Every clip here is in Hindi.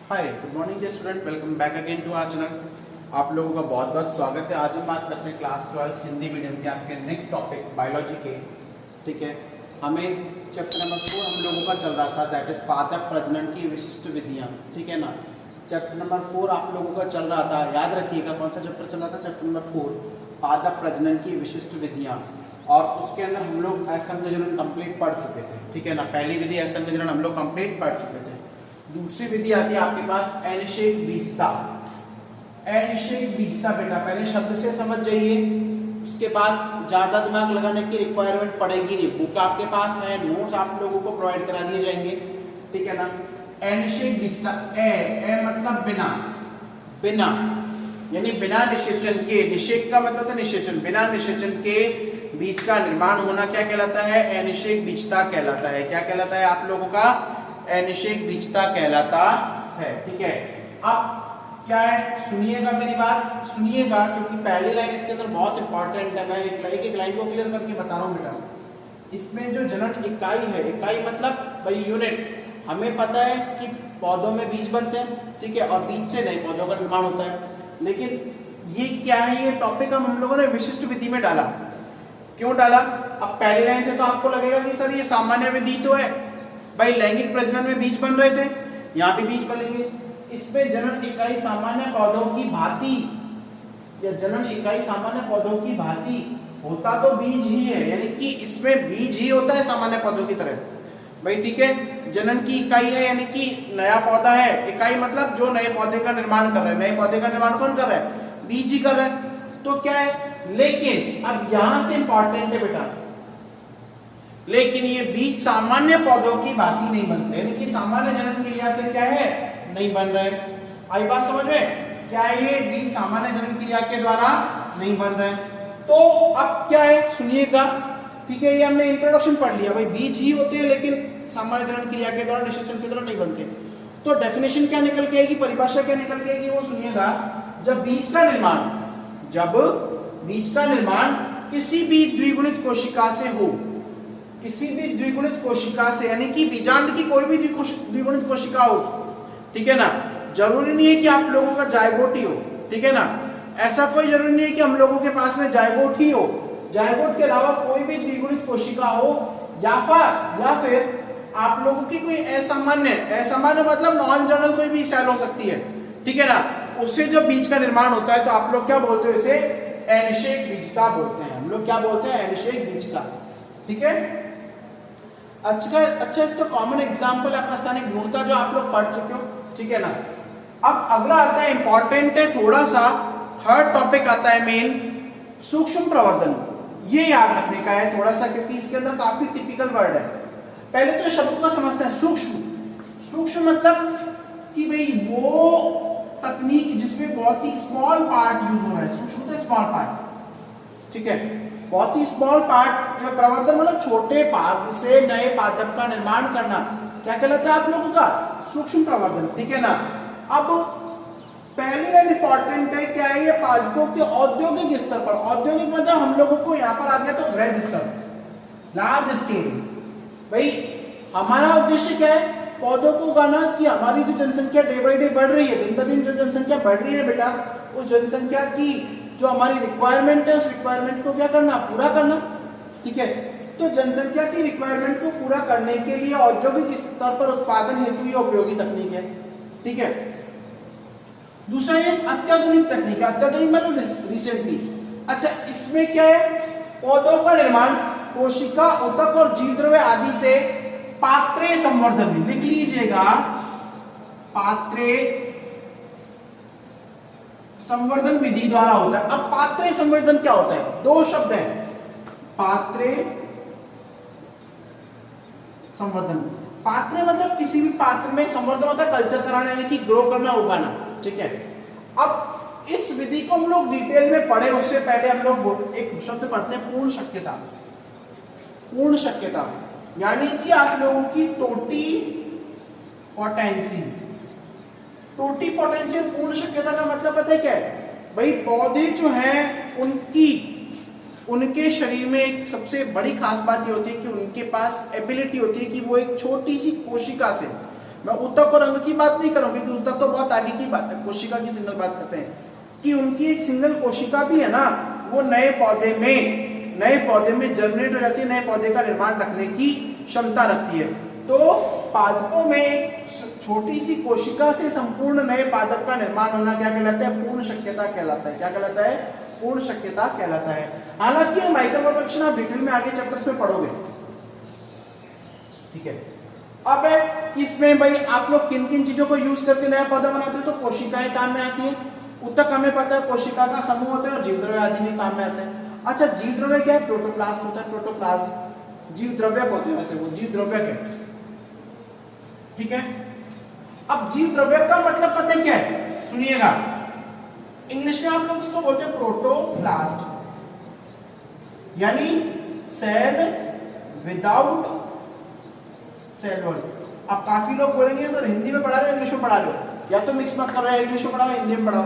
Hi good morning dear student, welcome back again to our channel. आप लोगों का बहुत बहुत स्वागत है। आज हम बात करते हैं क्लास 12 हिंदी मीडियम के आपके नेक्स्ट टॉपिक बायोलॉजी के। ठीक है, हमें चैप्टर नंबर 4 हम लोगों का चल रहा था, दैट इज पादप प्रजनन की विशिष्ट विधियां। ठीक है ना, चैप्टर नंबर 4 आप लोगों का चल रहा था। याद रखिएगा कौन सा चैप्टर चल रहा था, चैप्टर नंबर 4 पादप प्रजनन की विशिष्ट विधियां। और उसके अंदर हम लोग असंघजनन कंप्लीट पढ़ चुके थे। ठीक है ना, पहली विधि असंघजनन हम लोग कंप्लीट पढ़ चुके थे। दूसरी विधि आती है आपके पास अनिषेक बीजता। अनिषेक बीजता बेटा पहले शब्द से समझ जाइए, उसके बाद ज्यादा दिमाग लगाने की रिक्वायरमेंट पड़ेगी नहीं। बुक आपके पास है, नोट्स आप लोगों को प्रोवाइड करा दिए जाएंगे। ठीक है ना, अनिषेक बीजता ए मतलब बिना, बिना यानी बिना निषेचन के। निषेक का मतलब है निषेचन, बिना निषेचन के बीज का निर्माण होना क्या कहलाता है? अनिषेक बीजता कहलाता है। क्या कहलाता है आप लोगों का? अनिषेक बीजता कहलाता है। ठीक है, अब क्या है सुनिएगा मेरी बात, सुनिएगा क्योंकि पहली लाइन इसके अंदर बहुत इंपॉर्टेंट है। मैं एक लाइन को क्लियर करके बता रहा हूँ बेटा। इसमें जो जनन इकाई है, इकाई मतलब भाई यूनिट, हमें पता है कि पौधों में बीज बनते हैं। ठीक है, और बीज से नए पौधों का निर्माण होता है। लेकिन ये क्या है, ये टॉपिक हम लोगों ने विशिष्ट विधि में डाला। क्यों डाला? अब पहली लाइन से तो आपको लगेगा कि सर ये सामान्य विधि तो है भाई, लैंगिक प्रजनन में बीज बन रहे थे, यहाँ भी बीज बनेंगे। इसमें जनन इकाई सामान्य पौधों की भांति, या जनन इकाई सामान्य पौधों की भांति होता तो बीज ही है, यानी कि इसमें बीज ही होता है सामान्य पौधों की तरह भाई। ठीक है, जनन की इकाई है यानी कि नया पौधा है। इकाई मतलब जो नए पौधे का निर्माण कर रहे हैं। नए पौधे का निर्माण कौन कर रहा है? बीज ही कर रहा है। तो क्या है, लेकिन अब यहां से इंपॉर्टेंट है बेटा, लेकिन ये बीज सामान्य पौधों की भांति नहीं बनते, यानी कि सामान्य जनन क्रिया से क्या है, नहीं बन रहे। आई बात समझ में? क्या है, ये बीज सामान्य जनन क्रिया के द्वारा नहीं बन रहे। तो अब क्या है सुनिएगा। ठीक है, ये हमने इंट्रोडक्शन पढ़ लिया भाई, बीज ही होते हैं लेकिन सामान्य जनन क्रिया के द्वारा, निषेचन के द्वारा नहीं बनते। तो डेफिनेशन क्या निकल के आएगी, परिभाषा क्या निकल के आएगी, वो सुनिएगा। जब बीज का निर्माण किसी भी द्विगुणित कोशिका से हो, किसी भी द्विगुणित कोशिका से, यानी कि बीजांड की कोई भी द्विगुणित कोशिका हो। ठीक है ना, जरूरी नहीं है कि आप लोगों का जायगोट ही हो। ठीक है ना, ऐसा कोई जरूरी नहीं है कि हम लोगों के पास में जायगोट ही हो। जायगोट के अलावा कोई भी द्विगुणित कोशिका हो, या फिर आप लोगों की कोई असामान्य मतलब नॉन जनरल कोई भी सेल हो सकती है। ठीक है ना, उससे जब बीज का निर्माण होता है तो आप लोग क्या बोलते हो, इसे अनिषेक बीजता बोलते हैं। हम लोग क्या बोलते हैं? अनिषेक बीजता। ठीक है, अच्छा इसका कॉमन एग्जांपल आपका स्थानिक भ्रूणता जो आप लोग पढ़ चुके हो। ठीक है ना, अब अगला आता है इंपॉर्टेंट है थोड़ा सा, थर्ड टॉपिक आता है मेन, सूक्ष्म प्रवर्धन। ये याद रखने का है थोड़ा सा, क्योंकि इसके अंदर काफी टिपिकल वर्ड है। पहले तो शब्द को समझते हैं। सूक्ष्म मतलब कि भाई वो तकनीक जिसमें बहुत ही स्मॉल पार्ट यूज हो रहा है। सूक्ष्म मतलब स्मॉल पार्ट। ठीक है, बहुत ही स्मॉल पार्ट जो प्रवर्धन मतलब छोटे भाग से नए पादप का निर्माण करना, क्या कहलाता है आप लोगों का? सूक्ष्म प्रवर्धन। ठीक है ना, अब पहली लाइन इंपॉर्टेंट है, क्या है ये? पादपों के औद्योगिक स्तर पर। औद्योगिक मतलब हम लोगों को यहाँ पर आ गया तो वृहद स्तर, लार्ज स्केल। भाई हमारा उद्देश्य क्या है? पौधों को उगाना, कि हमारी जो जनसंख्या डे बाई डे बढ़ रही है, दिन ब दिन जो जनसंख्या बढ़ रही है बेटा, उस जनसंख्या की जो हमारी रिक्वायरमेंट है, उस रिक्वायरमेंट को क्या करना? पूरा करना। ठीक है, तो जनसंख्या की रिक्वायरमेंट को पूरा करने के लिए औद्योगिक स्तर पर उत्पादन हेतु ये उपयोगी तकनीक है। ठीक है, दूसरा ये अत्याधुनिक तकनीक है। अत्याधुनिक मतलब रिसेंटली। अच्छा, इसमें क्या है? पौधों का निर्माण कोशिका, ऊतक और जीवद्रव्य आदि से पात्रे संवर्धन, लिख लीजिएगा, पात्रे संवर्धन विधि द्वारा होता है। अब पात्रे संवर्धन क्या होता है? दो शब्द है, पात्रे संवर्धन। पात्रे मतलब किसी भी पात्र में, संवर्धन होता है कल्चर कराना, यानी कि ग्रो करना, उगाना। ठीक है, अब इस विधि को हम लोग डिटेल में पढ़े उससे पहले हम लोग एक शब्द पढ़ते हैं, पूर्ण शक्यता। पूर्ण शक्यता यानी कि आप लोगों की टोटी पोटेंसी। टोटी पोटेंशियल पूर्ण शक्यता का मतलब पता है क्या है? भाई पौधे जो हैं उनके शरीर में एक सबसे बड़ी खास बात ये होती है कि उनके पास एबिलिटी होती है कि वो एक छोटी सी कोशिका से मैं ऊतक और अंग की बात नहीं करूँ क्योंकि ऊतक तो बहुत आगे की बात है, कोशिका की सिंगल बात करते हैं कि उनकी एक सिंगल कोशिका भी है ना, वो नए पौधे में जर्मिनेट हो जाती है, नए पौधे का निर्माण रखने की क्षमता रखती है। तो पादपों में एक छोटी सी कोशिका से संपूर्ण नए पादप का निर्माण होना क्या कहलाता है? पूर्ण शक्यता कहलाता है। क्या कहलाता है? पूर्ण शक्यता कहलाता है। हालांकि माइक्रोप्रोडक्शन आप डिटेल में आगे चैप्टर्स में पढ़ोगे, ठीक है। अब इसमें भाई आप लोग किन किन चीजों को यूज करके नया पौधा बनाते हैं? तो कोशिकाएं काम में आती है, ऊतक हमें पता है कोशिका का समूह होता है, और जीव द्रव्य आदि भी काम में आते हैं। अच्छा, जीव द्रव्य क्या है? प्रोटोप्लास्ट होता है, प्रोटोप्लाज्म जीव द्रव्य होते हैं, वैसे वो जीव द्रव्य है, ठीक है। अब जीव द्रव्य का मतलब पता है क्या है? सुनिएगा, इंग्लिश में आप लोग इसको बोलते हैं प्रोटोप्लास्ट, यानी सेल विदाउट सेल वॉल। अब काफी लोग बोलेंगे सर हिंदी में पढ़ा रहे हो इंग्लिश में पढ़ा रहे हो, या तो मिक्स मत कर रहे हो, इंग्लिश में पढ़ाओ हिंदी में पढ़ाओ।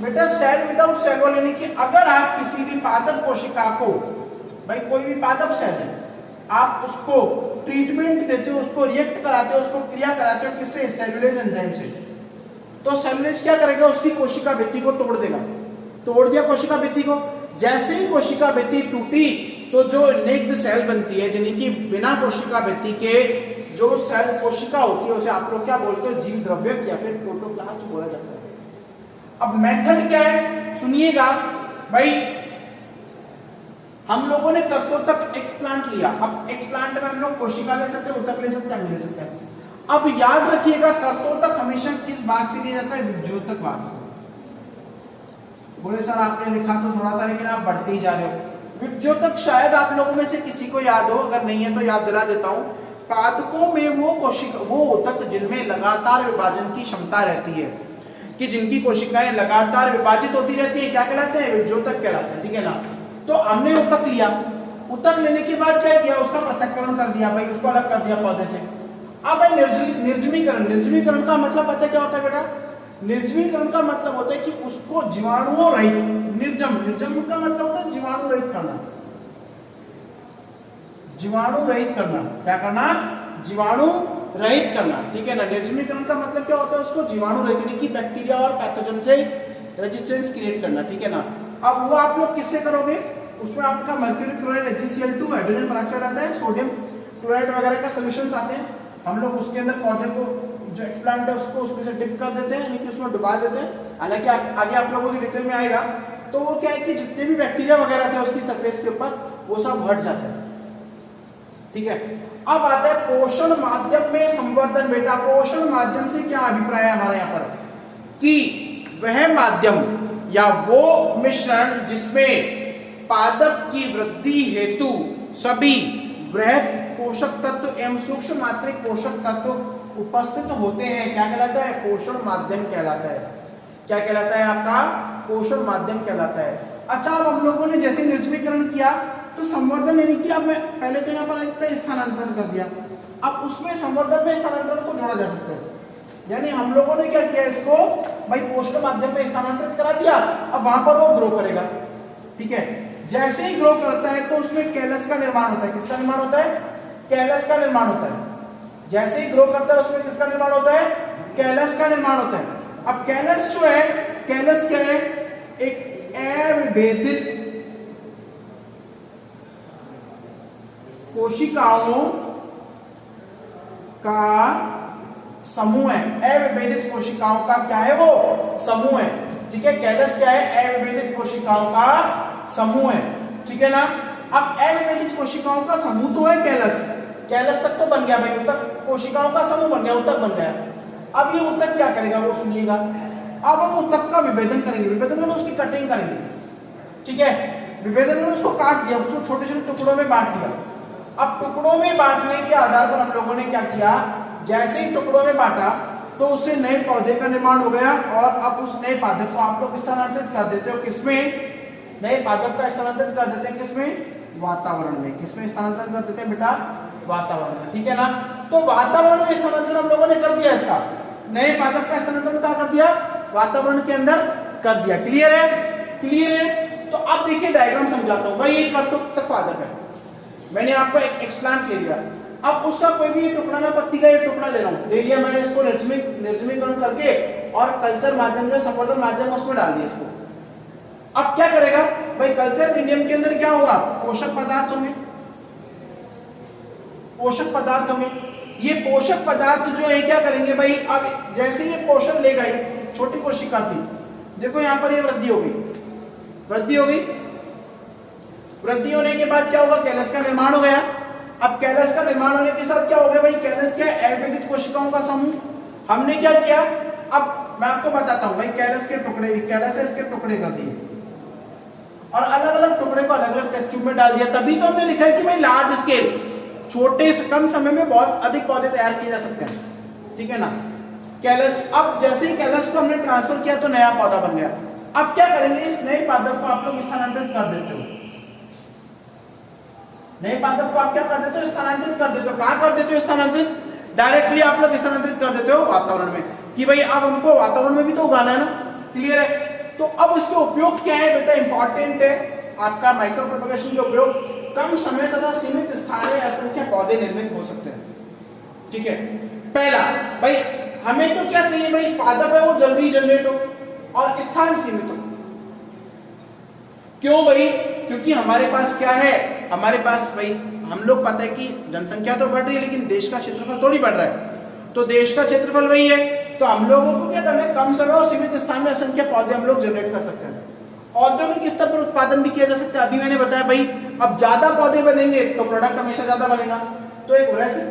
बेटा सेल विदाउट सेल वॉल यानी कि अगर आप किसी भी पादप कोशिका को, भाई कोई भी पादप सेल है, आप उसको ट्रीटमेंट देते हो, उसको रिएक्ट कराते हो, उसको क्रिया कराते हो, किससे? सेलुलोज एंजाइम से। तो सेलुलोज क्या करेगा? उसकी कोशिका भित्ति को तोड़ देगा। तोड़ दिया कोशिका भित्ति को, जैसे ही कोशिका भित्ति टूटी तो जो नेक्ड सेल बनती है, यानी कि बिना कोशिका भित्ति के जो सेल कोशिका होती है, उसे आप लोग क्या बोलते हो? जीव द्रव्य या फिर प्रोटोप्लास्ट बोला जाता है। अब मेथड क्या है? सुनिएगा भाई, हम लोगों ने कर्तोतक एक्सप्लांट लिया। अब एक्सप्लांट में हम लोग कोशिका ले सकते हैं, ऊतक ले सकते हैं, ले सकते हैं। अब याद रखिएगा कर्तोतक हमेशा किस भाग से लिया जाता है? विभज्योतक भाग से। बोले सर आपने लिखा तो थोड़ा था लेकिन आप बढ़ते ही जा रहे हो। विभज्योतक शायद आप लोगों में से किसी को याद हो, अगर नहीं है तो याद दिला देता हूं। पादपों में वो कोशिका, वो ऊतक जिनमें लगातार विभाजन की क्षमता रहती है, कि जिनकी कोशिकाएं लगातार विभाजित होती रहती है, क्या कहलाते हैं? विभज्योतक कहलाते हैं, ठीक है ना। तो हमने ऊतक लिया, ऊतक लेने के बाद क्या किया? उसका पृथक्करण कर दिया, भाई उसको अलग कर दिया पौधे से। अब भाई निर्जमीकरण, निर्जमीकरण का मतलब पता है क्या होता है बेटा? निर्जमीकरण का मतलब होता है कि उसको जीवाणुओं रहित, निर्जम, निर्जम का मतलब होता है जीवाणु रहित करना, जीवाणु रहित करना। क्या करना? जीवाणु रहित करना, ठीक है ना। निर्जमीकरण का मतलब क्या होता है? उसको जीवाणु रहित यानी कि बैक्टीरिया और पैथोजन से रेजिस्टेंस क्रिएट करना, ठीक है ना। अब वो आप लोग किससे करोगे? उसमें आपका mercury chloride, HCl2, hydrogen peroxide आता है, सोडियम क्लोराइड वगैरह का सॉल्यूशंस आते हैं। हम लोग उसके अंदर पौधे को, जो एक्सप्लांट है उसको उसमें से डिप कर देते हैं, यानी कि उसमें डुबा देते हैं। हालांकि आगे आप लोगों की डिटेल में आएगा। तो वो क्या है कि जितने भी बैक्टीरिया वगैरह थे उसकी सरफेस के ऊपर, वो सब हट जाते हैं, ठीक है। अब आता है पोषण माध्यम में संवर्धन। बेटा पोषण माध्यम से क्या अभिप्राय है हमारे यहाँ पर? कि वह माध्यम या वो मिश्रण जिसमें पादप की वृद्धि हेतु सभी वृहद पोषक तत्व एवं सूक्ष्म मात्रिक पोषक तत्व उपस्थित होते हैं, क्या कहलाता है? पोषण माध्यम कहलाता है। क्या कहलाता है आपका? पोषण माध्यम कहलाता है। अच्छा, अब हम लोगों ने जैसे निर्जमीकरण किया तो संवर्धन यानी कि अब मैं पहले तो यहाँ पर इतना स्थानांतरण कर दिया, अब उसमें संवर्धन में स्थानांतरण को जोड़ा जा सकता है। यानी हम लोगों ने क्या किया? इसको भाई पोषण माध्यम में स्थानांतरित करा दिया, अब वहां पर वो ग्रो करेगा, ठीक है। जैसे ही ग्रो करता है तो उसमें कैलस का निर्माण होता है। किसका निर्माण होता है? कैलस का निर्माण होता है। जैसे ही ग्रो करता है उसमें किसका निर्माण होता है? कैलस का निर्माण होता है। अब कैलस जो है, कैलस क्या है? एक अविभेदित कोशिकाओं का समूह है। अविभेदित कोशिकाओं का क्या है? वो समूह है, ठीक है। कैलस क्या है? अविभेदित कोशिकाओं का समूह है, ठीक है ना। अब अविभेदित कोशिकाओं का समूह तो है कैलस, कैलस तक तो बन गया भाई, ऊतक कोशिकाओं का समूह बन गया, ऊतक बन गया। अब ये ऊतक क्या करेगा? वो सुनिएगा। अब हम ऊतक का विभेदन करेंगे, विभेदन में उसकी कटिंग करेंगे, ठीक है। विभेदन में उसको काट दिया, उसको छोटे छोटे टुकड़ों में बांट दिया। अब टुकड़ों में बांटने के आधार पर हम लोगों ने क्या किया? जैसे ही टुकड़ों में बांटा तो उससे नए पौधे का निर्माण हो गया, और अब उस नए पादप को आप लोग स्थानांतरित कर देते हो किसमें? नए पादप का स्थानांतरित कर देते हैं किसमें? वातावरण में। किसमें स्थानांतरण कर देते हैं बेटा? वातावरण में, ठीक है ना। तो वातावरण में स्थानांतरण हम लोगों ने कर दिया, इसका नए पादप का स्थानांतरण क्या कर दिया? वातावरण के अंदर कर दिया। क्लियर है? क्लियर है। तो अब देखिए डायग्राम समझाता हूं भाई। ये कर्तोतक पादप है, मैंने आपको एक एक्सप्लांट ले लिया। अब उसका कोई भी टुकड़ा, मैं पत्ती का ये टुकड़ा ले रहा हूँ, ले लिया मैंने, इसको निर्जमीकरण करके और कल्चर माध्यम से, संवर्धन माध्यम उसमें डाल दिया इसको। अब क्या करेगा भाई, कल्चर मीडियम के अंदर क्या होगा, पोषक पदार्थों में ये पोषक पदार्थ जो है क्या करेंगे भाई, अब जैसे ये पोषण ले गई, छोटी कोशिका थी, देखो यहाँ पर ये वृद्धि होगी, वृद्धि होने के बाद क्या होगा, कैलस का निर्माण हो गया। अब कैलस का निर्माण होने के साथ क्या हो गया भाई, कैलस क्या है, अविभाजित कोशिकाओं का समूह। हमने क्या किया, अब मैं आपको बताता हूं भाई, कैलस है, इसके टुकड़े कर दिए और अलग अलग टुकड़े को अलग अलग टेस्ट ट्यूब में डाल दिया। तभी तो हमने लिखा है कि भाई लार्ज स्केल, छोटे से कम समय में बहुत अधिक पौधे तैयार किए जा सकते हैं, ठीक है ना। कैलस, अब जैसे ही कैलस को हमने ट्रांसफर किया तो नया पौधा बन गया। अब क्या करेंगे, इस नए पादप को आप लोग स्थानांतरित कर देते हो, नए पादप को आप क्या कर देते हो, स्थानांतरित कर देते हो। कहां कर देते हो स्थानांतरित, डायरेक्टली आप लोग स्थानांतरित कर देते हो वातावरण में, कि भाई अब हमको वातावरण में भी तो उगाना है ना, क्लियर है। तो अब इसके उपयोग क्या है बेटा, इंपॉर्टेंट है आपका माइक्रो प्रोपगेशन के उपयोग, कम समय तथा सीमित स्थान में असंख्य पौधे निर्मित हो सकते हैं, ठीक है। पहला भाई हमें तो क्या चाहिए भाई, पादप है वो जल्दी जनरेट हो और स्थान सीमित हो। क्यों भाई, क्योंकि हमारे पास क्या है, हमारे पास भाई हम लोग पता है कि जनसंख्या तो बढ़ रही है लेकिन देश का क्षेत्रफल थोड़ी बढ़ रहा है, तो देश का क्षेत्रफल वही है, तो हम लोगों को क्या करना है, कम समय और सीमित स्थान में असंख्य पौधे हम लोग जनरेट कर सकते हैं। औद्योगिक स्तर पर उत्पादन भी किया जा सकता है। अभी मैंने बताया भाई, अब ज्यादा पौधे बनेंगे तो प्रोडक्ट हमेशा ज्यादा बनेगा, तो एक वैसे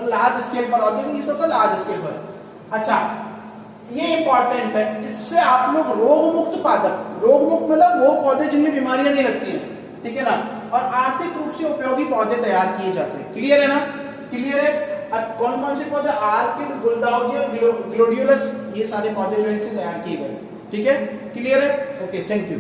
लार्ज स्केल पर, औद्योगिक स्तर पर लार्ज स्केल पर। अच्छा ये इंपॉर्टेंट है, इससे आप लोग रोग मुक्त पादप, रोग मुक्त मतलब वो पौधे जिनमें बीमारियां नहीं लगती हैं, ठीक है ना, और आर्थिक रूप से उपयोगी पौधे तैयार किए जाते हैं। क्लियर है ना, क्लियर है। अब कौन कौन से पौधे, आर्किड, गुलदाउदी और ग्लोडियोलस, ये सारे पौधे जो है इसे तैयार किए गए, ठीक है, क्लियर है, ओके, थैंक यू।